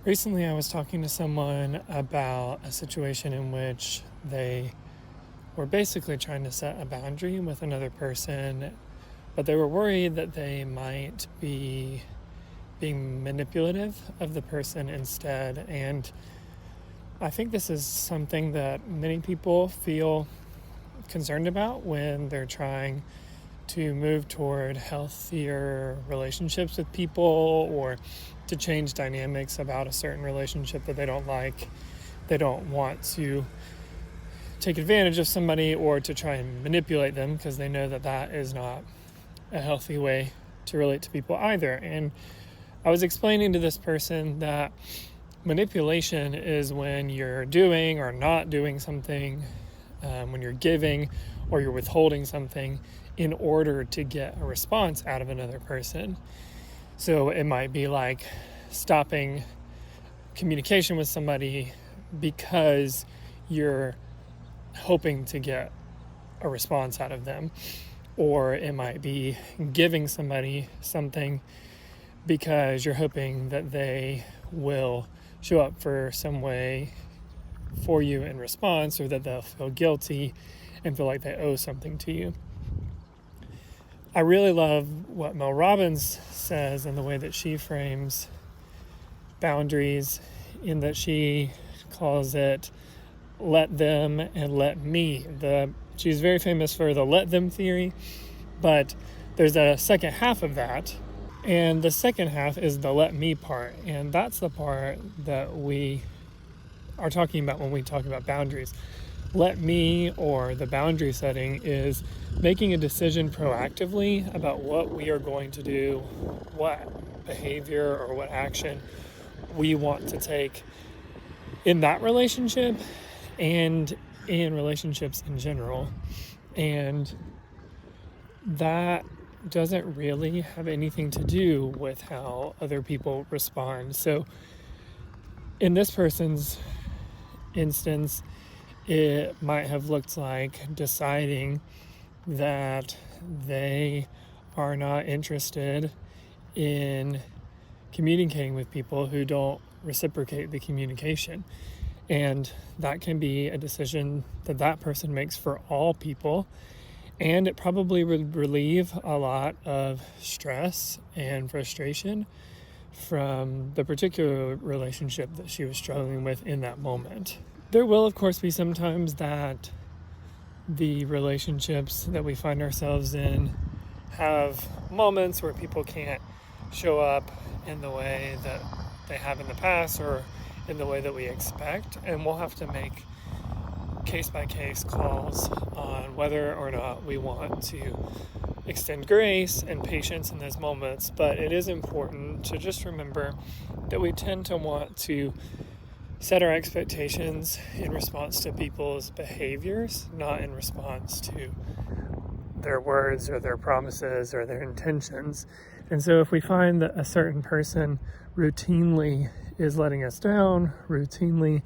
Recently, I was talking to someone about a situation in which they were basically trying to set a boundary with another person, but they were worried that they might be being manipulative of the person instead. And I think this is something that many people feel concerned about when they're trying to move toward healthier relationships with people, or to change dynamics about a certain relationship that they don't like. They don't want to take advantage of somebody or to try and manipulate them, because they know that that is not a healthy way to relate to people either. And I was explaining to this person that manipulation is when you're doing or not doing something, when you're giving or you're withholding something in order to get a response out of another person. So it might be like stopping communication with somebody because you're hoping to get a response out of them. Or it might be giving somebody something because you're hoping that they will show up for some way for you in response, or that they'll feel guilty and feel like they owe something to you. I really love what Mel Robbins says and the way that she frames boundaries, in that she calls it let them and let me. She's very famous for the let them theory, but there's a second half of that. And the second half is the let me part. And that's the part that we are talking about when we talk about boundaries. Let me, or the boundary setting, is making a decision proactively about what we are going to do, what behavior or what action we want to take in that relationship and in relationships in general. And that doesn't really have anything to do with how other people respond. So in this person's instance, it might have looked like deciding that they are not interested in communicating with people who don't reciprocate the communication. And that can be a decision that that person makes for all people. And it probably would relieve a lot of stress and frustration from the particular relationship that she was struggling with in that moment. There will, of course, be some times that the relationships that we find ourselves in have moments where people can't show up in the way that they have in the past or in the way that we expect. And we'll have to make case-by-case calls on whether or not we want to extend grace and patience in those moments. But it is important to just remember that we tend to want to set our expectations in response to people's behaviors, not in response to their words or their promises or their intentions. And so if we find that a certain person routinely is letting us down, routinely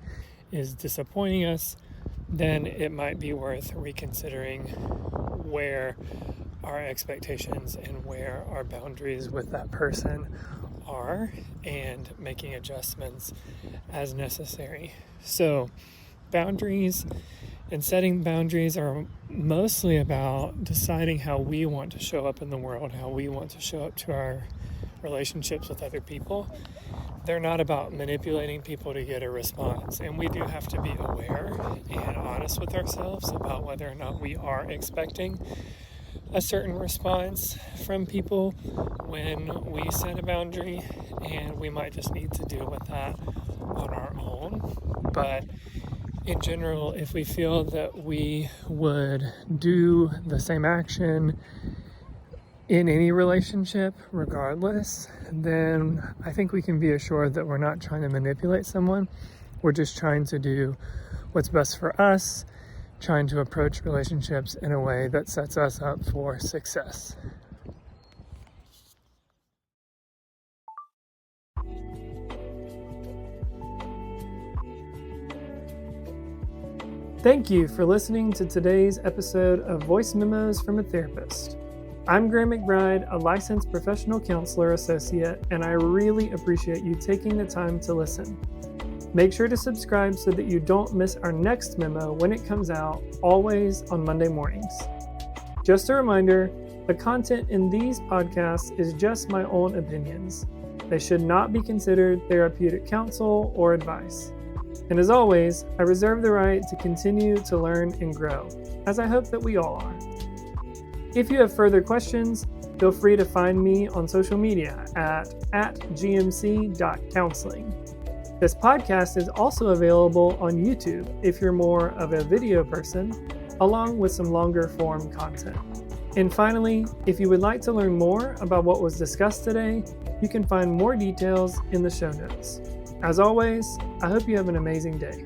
is disappointing us, then it might be worth reconsidering where our expectations and where our boundaries with that person are, and making adjustments as necessary. So boundaries and setting boundaries are mostly about deciding how we want to show up in the world, how we want to show up to our relationships with other people. They're not about manipulating people to get a response. And we do have to be aware and honest with ourselves about whether or not we are expecting a certain response from people when we set a boundary, and we might just need to deal with that on our own. But in general, if we feel that we would do the same action in any relationship regardless, then I think we can be assured that we're not trying to manipulate someone. We're just trying to do what's best for us, trying to approach relationships in a way that sets us up for success. Thank you for listening to today's episode of Voice Memos from a Therapist. I'm Graham McBride, a licensed professional counselor associate, and I really appreciate you taking the time to listen. Make sure to subscribe so that you don't miss our next memo when it comes out, always on Monday mornings. Just a reminder, the content in these podcasts is just my own opinions. They should not be considered therapeutic counsel or advice. And as always, I reserve the right to continue to learn and grow, as I hope that we all are. If you have further questions, feel free to find me on social media at gmc.counseling. This podcast is also available on YouTube if you're more of a video person, along with some longer form content. And finally, if you would like to learn more about what was discussed today, you can find more details in the show notes. As always, I hope you have an amazing day.